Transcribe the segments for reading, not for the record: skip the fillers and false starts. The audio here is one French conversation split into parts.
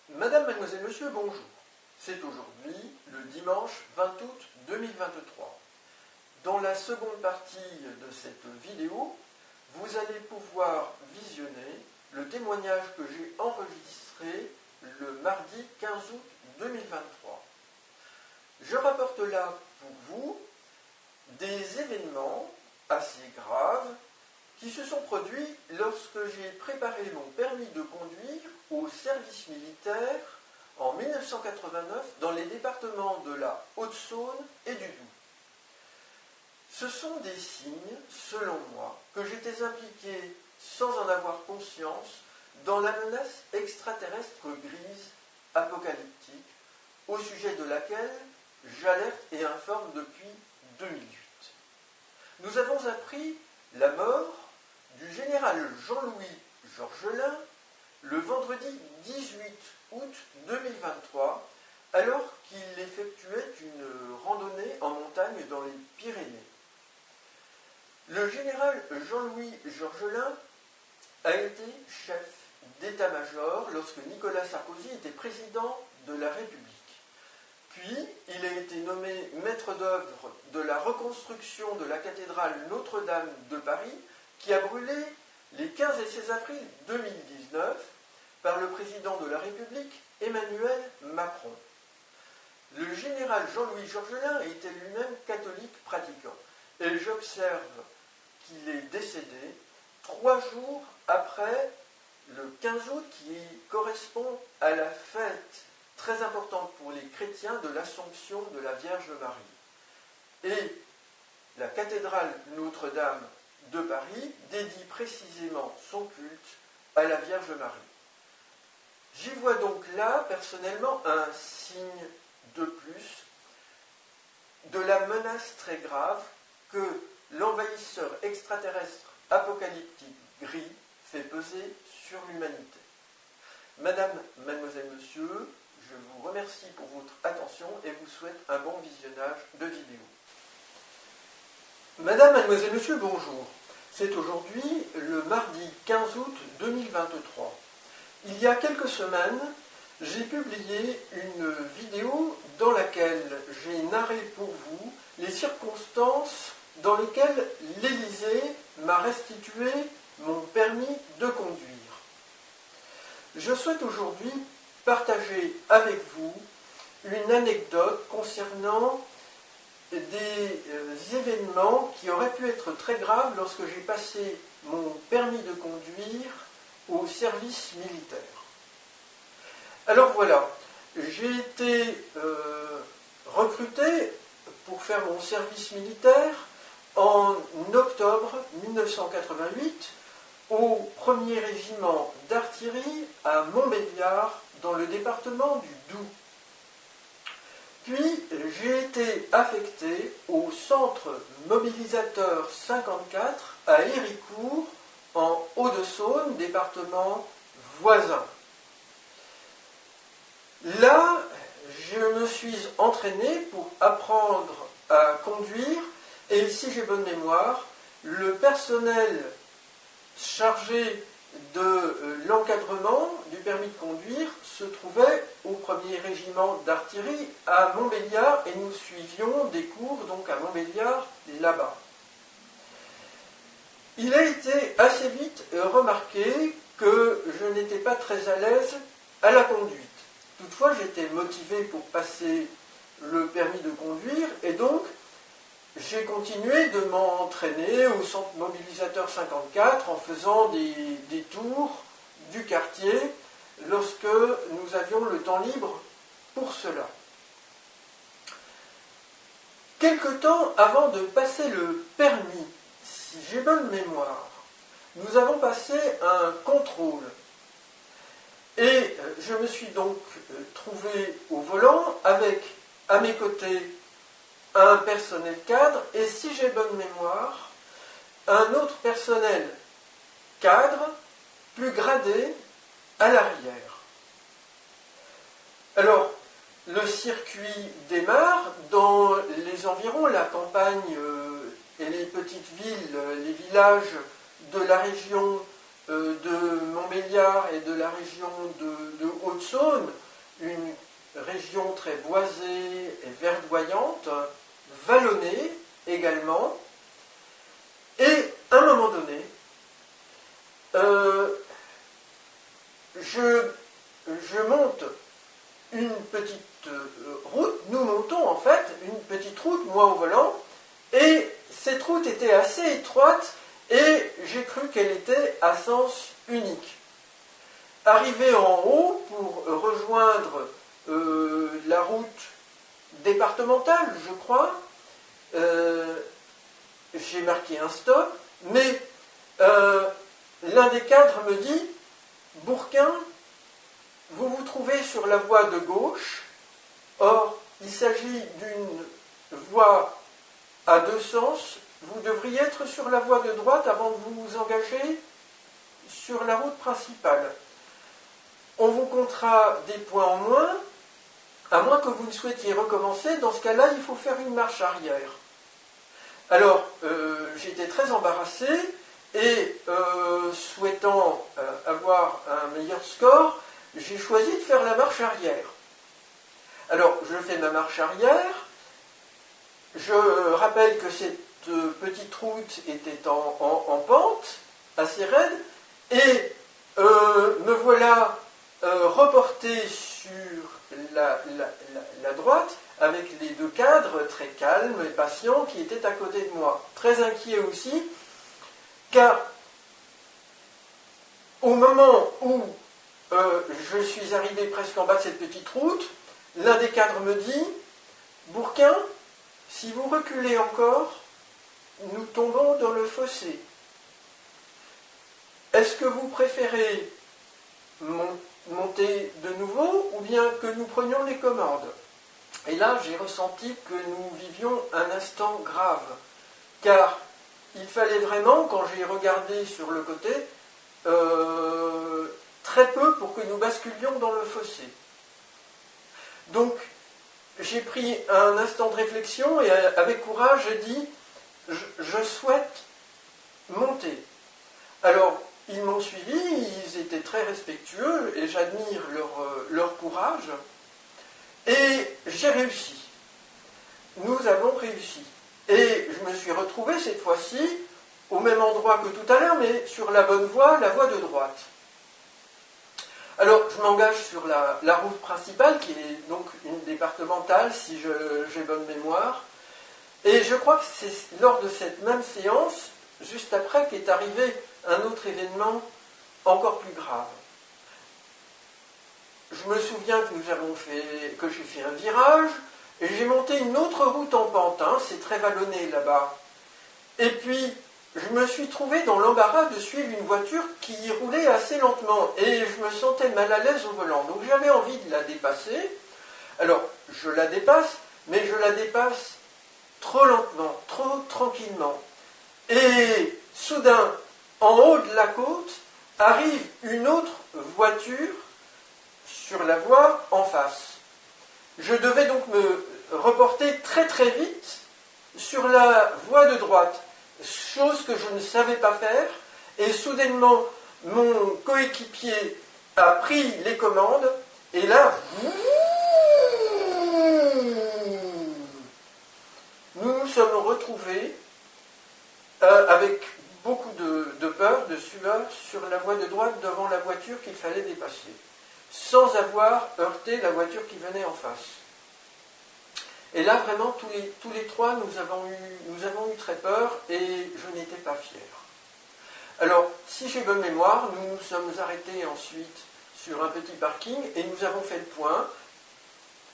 Madame, mademoiselle, monsieur, bonjour. C'est aujourd'hui le dimanche 20 août 2023. Dans la seconde partie de cette vidéo, vous allez pouvoir visionner le témoignage que j'ai enregistré le mardi 15 août 2023. Je rapporte là pour vous des événements assez graves qui se sont produits lorsque j'ai préparé mon permis de conduire au service militaire en 1989 dans les départements de la Haute-Saône et du Doubs. Ce sont des signes, selon moi, que j'étais impliqué sans en avoir conscience dans la menace extraterrestre grise, apocalyptique, au sujet de laquelle j'alerte et informe depuis 2008. Nous avons appris la mort du général Jean-Louis Georgelin le vendredi 18 août 2023, alors qu'il effectuait une randonnée en montagne dans les Pyrénées. Le général Jean-Louis Georgelin a été chef d'état-major lorsque Nicolas Sarkozy était président de la République. Puis, il a été nommé maître d'œuvre de la reconstruction de la cathédrale Notre-Dame de Paris, qui a brûlé les 15 et 16 avril 2019 par le président de la République, Emmanuel Macron. Le général Jean-Louis Georgelin était lui-même catholique pratiquant, et j'observe qu'il est décédé 3 jours après le 15 août, qui correspond à la fête très importante pour les chrétiens de l'Assomption de la Vierge Marie. Et la cathédrale Notre-Dame de Paris dédie précisément son culte à la Vierge Marie. J'y vois donc là, personnellement, un signe de plus de la menace très grave que l'envahisseur extraterrestre apocalyptique gris fait peser sur l'humanité. Madame, mademoiselle, monsieur, je vous remercie pour votre attention et vous souhaite un bon visionnage de vidéo. Madame, mademoiselle, monsieur, bonjour. C'est aujourd'hui le mardi 15 août 2023. Il y a quelques semaines, j'ai publié une vidéo dans laquelle j'ai narré pour vous les circonstances dans lesquelles l'Élysée m'a restitué mon permis de conduire. Je souhaite aujourd'hui partager avec vous une anecdote concernant des événements qui auraient pu être très graves lorsque j'ai passé mon permis de conduire au service militaire. Alors voilà, j'ai été recruté pour faire mon service militaire en octobre 1988 au 1er régiment d'artillerie à Montbéliard dans le département du Doubs. Puis j'ai été affecté au centre mobilisateur 54 à Héricourt en Hauts-de-Saône, département voisin. Là, je me suis entraîné pour apprendre à conduire et si j'ai bonne mémoire, le personnel chargé de l'encadrement du permis de conduire se trouvait au 1er régiment d'artillerie à Montbéliard et nous suivions des cours donc à Montbéliard là-bas. Il a été assez vite remarqué que je n'étais pas très à l'aise à la conduite. Toutefois, j'étais motivé pour passer le permis de conduire et donc j'ai continué de m'entraîner au centre mobilisateur 54 en faisant des tours du quartier lorsque nous avions le temps libre pour cela. Quelque temps avant de passer le permis, si j'ai bonne mémoire, nous avons passé un contrôle. Et je me suis donc trouvé au volant avec, à mes côtés, un personnel cadre et, si j'ai bonne mémoire, un autre personnel cadre, plus gradé, à l'arrière. Alors, le circuit démarre dans les environs, la campagne et les petites villes, les villages de la région de Montbéliard et de la région de Haute-Saône, une région très boisée et verdoyante, vallonnée également. Et à un moment donné, je monte une petite route, nous montons en fait une petite route, moi au volant, et cette route était assez étroite et j'ai cru qu'elle était à sens unique. Arrivé en haut pour rejoindre la route départementale, je crois, j'ai marqué un stop, mais l'un des cadres me dit « Bourquin, vous vous trouvez sur la voie de gauche, or il s'agit d'une voie à deux sens, vous devriez être sur la voie de droite avant de vous engager sur la route principale. On vous comptera des points en moins, à moins que vous ne souhaitiez recommencer, dans ce cas-là, il faut faire une marche arrière. » Alors, j'étais très embarrassé, et souhaitant avoir un meilleur score, j'ai choisi de faire la marche arrière. Alors, je fais ma marche arrière. Je rappelle que cette petite route était en pente, assez raide, et me voilà reporté sur la droite, avec les deux cadres très calmes et patients qui étaient à côté de moi. Très inquiet aussi, car au moment où je suis arrivé presque en bas de cette petite route, l'un des cadres me dit « Bourquin, si vous reculez encore, nous tombons dans le fossé. Est-ce que vous préférez monter de nouveau ou bien que nous prenions les commandes ?» Et là, j'ai ressenti que nous vivions un instant grave, car il fallait vraiment, quand j'ai regardé sur le côté, très peu pour que nous basculions dans le fossé. Donc, j'ai pris un instant de réflexion et avec courage, j'ai dit « je souhaite monter ». Alors, ils m'ont suivi, ils étaient très respectueux et j'admire leur courage. Et j'ai réussi. Nous avons réussi. Et je me suis retrouvé cette fois-ci au même endroit que tout à l'heure, mais sur la bonne voie, la voie de droite. Alors, je m'engage sur la route principale, qui est donc une départementale, si j'ai bonne mémoire. Et je crois que c'est lors de cette même séance, juste après, qu'est arrivé un autre événement encore plus grave. Je me souviens que j'ai fait un virage, et j'ai monté une autre route en pente, hein, c'est très vallonné là-bas. Et puis, je me suis trouvé dans l'embarras de suivre une voiture qui roulait assez lentement, et je me sentais mal à l'aise au volant. Donc j'avais envie de la dépasser. Alors, je la dépasse, mais je la dépasse trop lentement, trop tranquillement. Et soudain, en haut de la côte, arrive une autre voiture sur la voie en face. Je devais donc me reporter très très vite sur la voie de droite, chose que je ne savais pas faire, et soudainement mon coéquipier a pris les commandes, et là, nous nous sommes retrouvés avec beaucoup de peur, de sueur, sur la voie de droite devant la voiture qu'il fallait dépasser, sans avoir heurté la voiture qui venait en face. Et là, vraiment, tous les trois, nous avons eu très peur et je n'étais pas fier. Alors, si j'ai bonne mémoire, nous nous sommes arrêtés ensuite sur un petit parking et nous avons fait le point.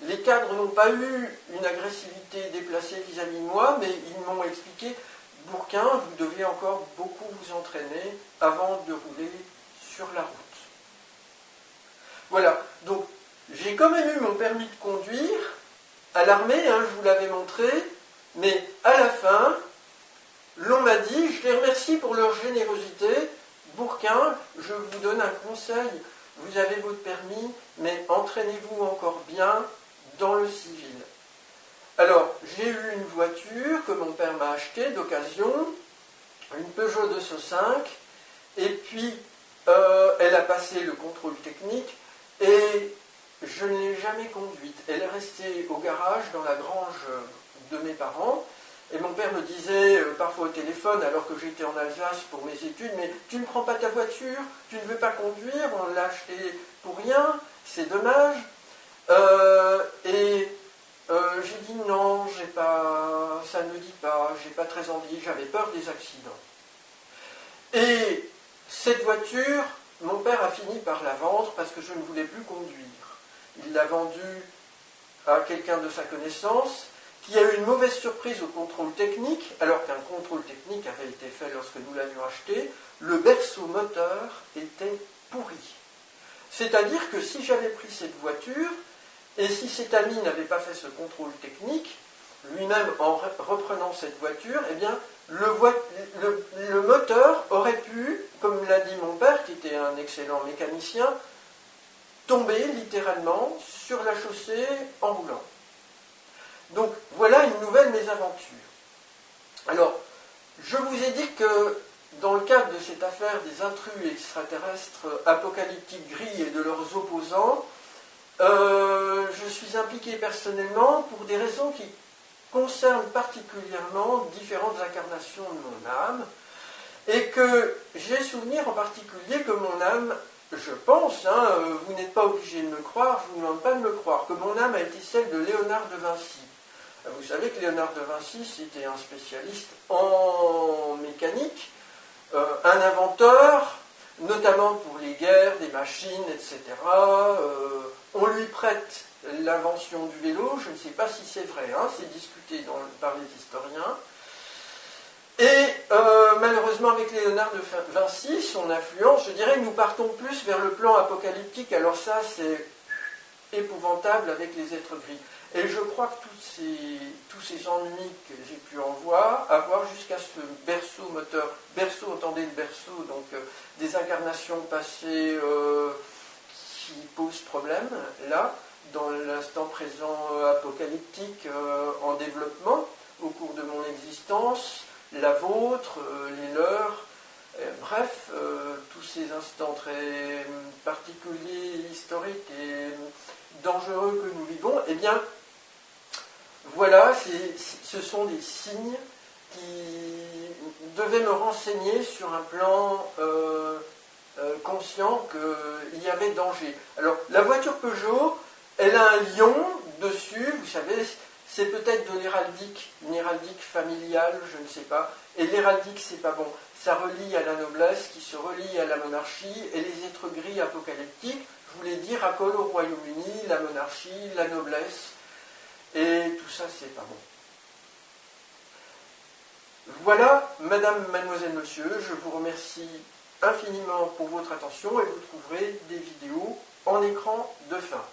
Les cadres n'ont pas eu une agressivité déplacée vis-à-vis de moi, mais ils m'ont expliqué « Bourquin, vous devez encore beaucoup vous entraîner avant de rouler sur la route. » Voilà, donc j'ai quand même eu mon permis de conduire à l'armée, hein, je vous l'avais montré, mais à la fin, l'on m'a dit, je les remercie pour leur générosité, Bourquin, je vous donne un conseil, vous avez votre permis, mais entraînez-vous encore bien dans le civil. Alors, j'ai eu une voiture que mon père m'a achetée d'occasion, une Peugeot 205, et puis Elle a passé le contrôle technique et je ne l'ai jamais conduite. Elle est restée au garage dans la grange de mes parents. Et mon père me disait parfois au téléphone, alors que j'étais en Alsace pour mes études, mais tu ne prends pas ta voiture, tu ne veux pas conduire, on l'a acheté pour rien, c'est dommage. J'ai dit non, ça ne me dit pas, j'ai pas très envie, j'avais peur des accidents. Et cette voiture, mon père a fini par la vendre parce que je ne voulais plus conduire. Il l'a vendue à quelqu'un de sa connaissance qui a eu une mauvaise surprise au contrôle technique, alors qu'un contrôle technique avait été fait lorsque nous l'avions acheté. Le berceau moteur était pourri. C'est-à-dire que si j'avais pris cette voiture, et si cet ami n'avait pas fait ce contrôle technique, lui-même en reprenant cette voiture, eh bien, le moteur aurait pu, comme l'a dit mon père, qui était un excellent mécanicien, tomber littéralement sur la chaussée en roulant. Donc voilà une nouvelle mésaventure. Alors, je vous ai dit que dans le cadre de cette affaire des intrus extraterrestres apocalyptiques gris et de leurs opposants, je suis impliqué personnellement pour des raisons qui concernent particulièrement différentes incarnations de mon âme, et que j'ai souvenir en particulier que mon âme, je pense, vous n'êtes pas obligé de me croire, je ne vous demande pas de me croire, que mon âme a été celle de Léonard de Vinci. Vous savez que Léonard de Vinci, c'était un spécialiste en mécanique, un inventeur, notamment pour les guerres, des machines, etc. On lui prête l'invention du vélo, je ne sais pas si c'est vrai, c'est discuté par les historiens. Et malheureusement, avec Léonard de Vinci, son influence, je dirais que nous partons plus vers le plan apocalyptique. Alors ça, c'est épouvantable avec les êtres gris. Et je crois que tous ces ennuis que j'ai pu avoir jusqu'à ce berceau moteur, berceau, entendez le berceau, donc des incarnations passées qui posent problème, là, dans l'instant présent apocalyptique en développement, au cours de mon existence, la vôtre, les leurs, bref, tous ces instants très particuliers, historiques et dangereux que nous vivons, eh bien, voilà, ce sont des signes qui devaient me renseigner sur un plan conscient qu'il y avait danger. Alors, la voiture Peugeot, elle a un lion dessus, vous savez, c'est peut-être de l'héraldique, une héraldique familiale, je ne sais pas. Et l'héraldique, c'est pas bon. Ça relie à la noblesse, qui se relie à la monarchie, et les êtres gris apocalyptiques, je voulais dire, accolent au Royaume-Uni, la monarchie, la noblesse, et tout ça, c'est pas bon. Voilà, madame, mademoiselle, monsieur, je vous remercie infiniment pour votre attention, et vous trouverez des vidéos en écran de fin.